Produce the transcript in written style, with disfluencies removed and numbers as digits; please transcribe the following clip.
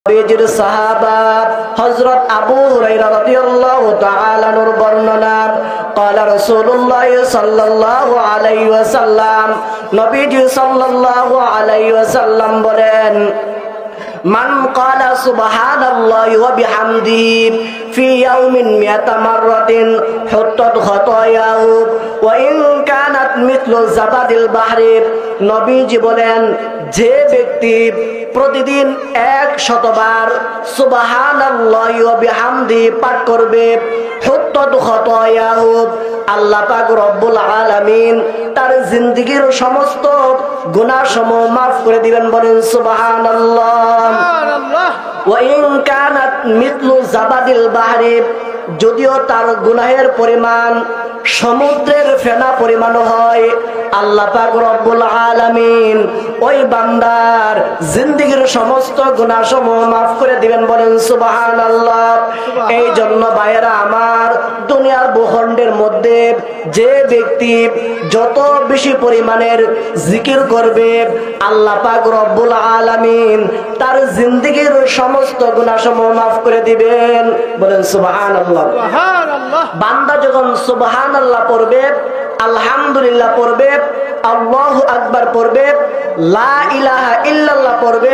নবীজির সাহাবা হযরত আবু হুরায়রা রাদিয়াল্লাহু তাআলা আনহুর বর্ণনা قال رسول الله صلى الله عليه وسلم নবীজি সাল্লাল্লাহু আলাইহি ওয়াসাল্লাম বলেন মান ক্বালা সুবহানাল্লাহি ওয়া বিহামদিহি ফি ইয়াউমিন মিয়াতা মাররাতিন হুত্তাত খাতায়াহু ওয়া ইন কানাত মিথলু জাবাদিল বাহরি নবীজি বলেন যে ব্যক্তি প্রতিদিন 100 বার সুবহানাল্লাহি ওয়া বিহামদিহি পাঠ করবে হুত্তাত খাতায়াহু আল্লাহ পাক রব্বুল আলামিন তার জিন্দেগীর সমস্ত গুনাহসমূহ maaf করে দিবেন। বলেন সুবহানাল্লাহ। ওয়া ইন কানাত মিথলু জাবাদিল বাহরি যদিও তার গুনাহের পরিমাণ সমুদ্রের ফেনা পরিমাণ হয় আল্লাহ পাক রব্বুল আলামিন ওই বান্দার জিন্দেগীর সমস্ত গুনাহসমূহ maaf করে দিবেন। বলেন সুবহানাল্লাহ। এই জন্য ভাইয়েরা আমার, দুনিয়ার ভূখণ্ডের মধ্যে যে ব্যক্তি যত বেশি পরিমাণের জিকির করবে আল্লাহ পাক রব্বুল আলামিন তার জিন্দেগীর সমস্ত গুনাহসমূহ maaf করে দিবেন। বলেন সুবহানাল্লাহ। বান্দা যখন সুবহানাল্লাহ পড়বে, আলহামদুলিল্লাহ পড়বে, আল্লাহু আকবার পড়বে, লা ইলাহা ইল্লাল্লাহ পড়বে,